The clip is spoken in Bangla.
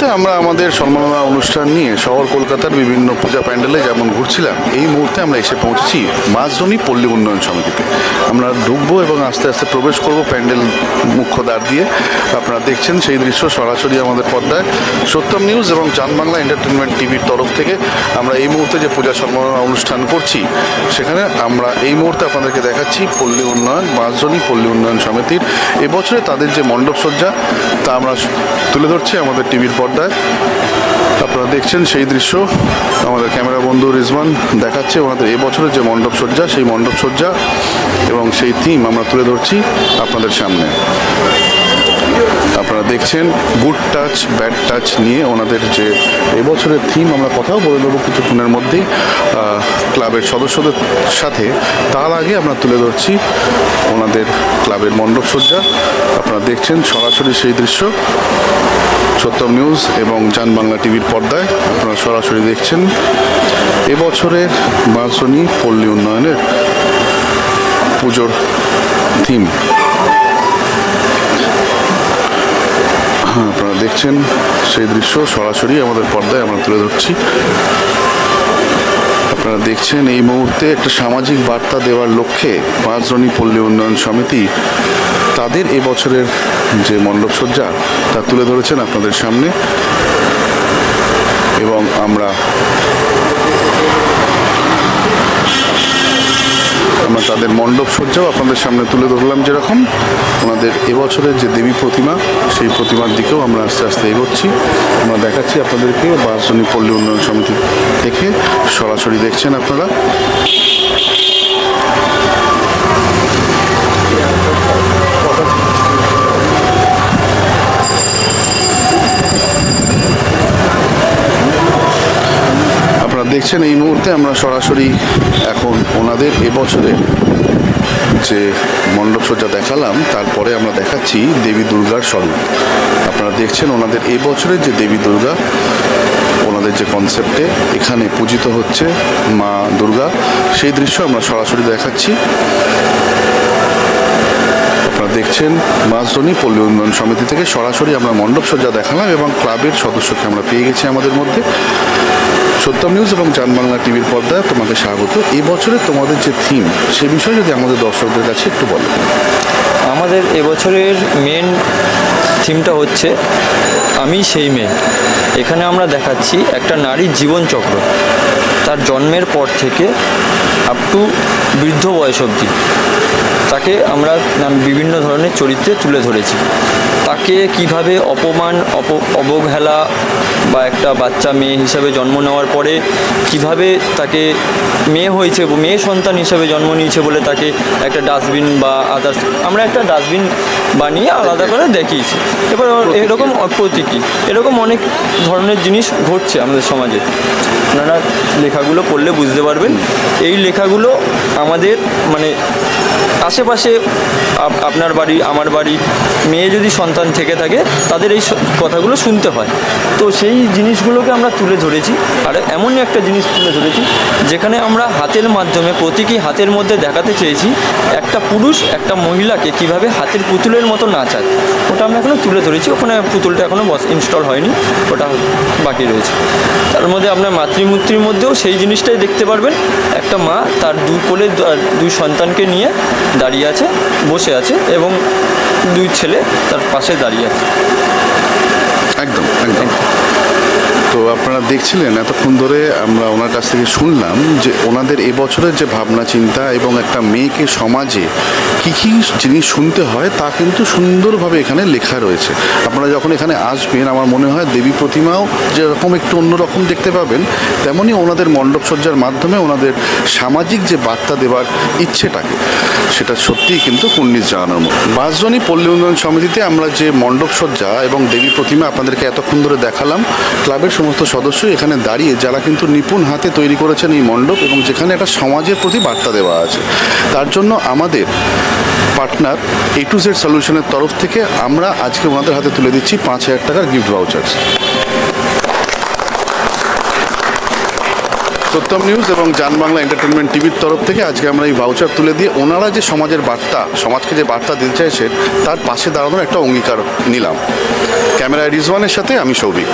মুহূর্তে আমরা আমাদের সম্মাননা অনুষ্ঠান নিয়ে শহর কলকাতার বিভিন্ন পূজা প্যান্ডেলে যেমন ঘুরছিলাম, এই মুহূর্তে আমরা এসে পৌঁছেছি মাঝজনী পল্লী উন্নয়ন সমিতিতে। আমরা ঢুকবো এবং আস্তে আস্তে প্রবেশ করব প্যান্ডেল মুখ্য দ্বার দিয়ে। আপনারা দেখছেন সেই দৃশ্য সরাসরি আমাদের পর্দায়। সত্যম নিউজ এবং জান বাংলা এন্টারটেনমেন্ট টিভির তরফ থেকে আমরা এই মুহূর্তে যে পূজা সম্মাননা অনুষ্ঠান করছি, সেখানে আমরা এই মুহূর্তে আপনাদেরকে দেখাচ্ছি পল্লী উন্নয়ন মাঝজনী পল্লী উন্নয়ন সমিতির এবছরে তাদের যে মণ্ডপসজ্জা তা আমরা তুলে ধরছি আমাদের টিভির পর্দায়। আপনারা দেখছেন সেই দৃশ্য, আমাদের ক্যামেরা বন্ধু রিজওয়ান দেখাচ্ছে ওনাদের এবছরের যে মণ্ডপসজ্জা, সেই মণ্ডপসজ্জা এবং সেই থিম আমরা তুলে ধরছি আপনাদের সামনে। আপনারা দেখছেন গুড টাচ ব্যাড টাচ নিয়ে ওনাদের যে এবছরের থিম, আমরা কথাও বলে দেবো কিছুক্ষণের মধ্যেই ক্লাবের সদস্যদের সাথে। তার আগে আমরা তুলে ধরছি ওনাদের ক্লাবের মণ্ডপসজ্জা। আপনারা দেখছেন সরাসরি সেই দৃশ্য সত্যম নিউজ এবং জান বাংলা টিভির পর্দায়। আপনারা সরাসরি দেখছেন এবছরের মাঝজনী পল্লী উন্নয়নের পুজোর থিম। আপনারা দেখছেন সেই দৃশ্য সরাসরি আমাদের পর্দায় আমরা তুলে ধরছি। আপনারা দেখছেন এই মুহূর্তে একটা সামাজিক বার্তা দেওয়ার লক্ষ্যে মাঝজনী পল্লী উন্নয়ন সমিতি তাদের এবছরের যে মণ্ডপসজ্জা তা তুলে ধরেছেন আপনাদের সামনে। এবং আমরা তাদের মণ্ডপসজ্জাও আপনাদের সামনে তুলে ধরলাম। যেরকম ওনাদের এবছরের যে দেবী প্রতিমা, সেই প্রতিমার দিকেও আমরা আস্তে আস্তে এগোচ্ছি। আমরা দেখাচ্ছি আপনাদেরকে মাঝজনী পল্লী উন্নয়ন সমিতি থেকে সরাসরি দেখছেন আপনারা। দেখছেন এই মুহূর্তে আমরা সরাসরি এখন ওনাদের এবছরে যে মণ্ডপসজ্জা দেখালাম, তারপরে আমরা দেখাচ্ছি দেবী দুর্গার স্বরূপ। আপনারা দেখছেন ওনাদের এবছরের যে দেবী দুর্গা, ওনাদের যে কনসেপ্টে এখানে পূজিত হচ্ছে মা দুর্গা, সেই দৃশ্য আমরা সরাসরি দেখাচ্ছি। আপনারা দেখছেন মাঝজনী পল্লী উন্নয়ন সমিতি থেকে সরাসরি আমরা মণ্ডপসজ্জা দেখালাম এবং ক্লাবের সদস্যকে আমরা পেয়ে গেছি আমাদের মধ্যে। সত্যম নিউজ এবং জান বাংলা টিভির পর্দায় তোমাকে স্বাগত। এবছরে তোমাদের যে থিম, সে বিষয়ে যদি আমাদের দর্শকদের কাছে একটু বলো। আমাদের এবছরের মেন থিমটা হচ্ছে আমি সেই মেয়ে। এখানে আমরা দেখাচ্ছি একটা নারীর জীবনচক্র, তার জন্মের পর থেকে আপ টু বৃদ্ধ বয়স অবধি তাকে আমরা বিভিন্ন ধরনের চরিত্রে তুলে ধরেছি। তাকে কিভাবে অপমান অবহেলা বা একটা বাচ্চা মেয়ে হিসাবে জন্ম নেওয়ার পরে কিভাবে তাকে মেয়ে হয়েছে, মেয়ে সন্তান হিসাবে জন্ম নিয়েছে বলে তাকে একটা ডাস্টবিন বা আদার্স আমরা একটা ডাস্টবিন বানিয়ে আলাদা করে দেখিয়েছি। এবার এরকম প্রতীকী এরকম অনেক ধরনের জিনিস ঘটছে আমাদের সমাজে। আপনারা লেখাগুলো পড়লে বুঝতে পারবেন। এই লেখাগুলো আমাদের আশেপাশে আপনার বাড়ি আমার বাড়ি মেয়ে যদি সন্তান থেকে থাকে তাদের এই কথাগুলো শুনতে হয়। তো সেই জিনিসগুলোকে আমরা তুলে ধরেছি। আর এমনই একটা জিনিস তুলে ধরেছি যেখানে আমরা হাতের মাধ্যমে প্রতীকী হাতের মধ্যে দেখাতে চেয়েছি একটা পুরুষ একটা মহিলাকে কিভাবে হাতের পুতুলের মতো নাচায়। ওটা আমরা এখনও তুলে ধরেছি। ওখানে পুতুলটা এখনও ইনস্টল হয়নি, ওটা বাকি রয়েছে। তার মধ্যে আপনার মাতৃমূর্তির মধ্যেও সেই জিনিসটাই দেখতে পারবেন। একটা মা তার দুই কোলে দুই সন্তানকে নিয়ে দাঁড়িয়ে আছে, বসে আছে এবং দুই ছেলে তার পাশে দাঁড়িয়ে আছে। একদম একদম। তো আপনারা দেখছিলেন এতক্ষণ ধরে আমরা ওনার কাছ থেকে শুনলাম যে ওনাদের এবছরের যে ভাবনা চিন্তা এবং একটা মেয়েকে সমাজে কী কী জিনিস শুনতে হয় তা কিন্তু সুন্দরভাবে এখানে লেখা রয়েছে। আপনারা যখন এখানে আসবেন, আমার মনে হয় দেবী প্রতিমাও যেরকম একটু অন্যরকম দেখতে পাবেন, তেমনই ওনাদের মণ্ডপসজ্জার মাধ্যমে ওনাদের সামাজিক যে বার্তা দেওয়ার ইচ্ছেটাকে, সেটা সত্যিই কিন্তু কুর্নিশ জানানোর মতো। মাঝজনী পল্লী উন্নয়ন সমিতিতে আমরা যে মণ্ডপসজ্জা এবং দেবী প্রতিমা আপনাদেরকে এতক্ষণ ধরে দেখালাম, ক্লাবের সমস্ত সদস্য এখানে দাঁড়িয়ে যারা কিন্তু নিপুণ হাতে তৈরি করেছেন এই মণ্ডপ এবং যেখানে একটা সমাজের প্রতি বার্তা দেওয়া আছে। তার জন্য আমাদের পার্টনার A to Z সলিউশনের তরফ থেকে আমরা আজকে ওনাদের হাতে তুলে দিচ্ছি 5,000 টাকার গিফট ভাউচার্স। সত্যম নিউজ এবং জান বাংলা এন্টারটেনমেন্ট টিভির তরফ থেকে আজকে আমরা এই ভাউচার তুলে দিয়ে ওনারা যে সমাজের বার্তা, সমাজকে যে বার্তা দিতে চাইছে তার পাশে দাঁড়ানোর একটা অঙ্গীকার নিলাম। ক্যামেরা রিজওয়ানের সাথে আমি সৌভিক।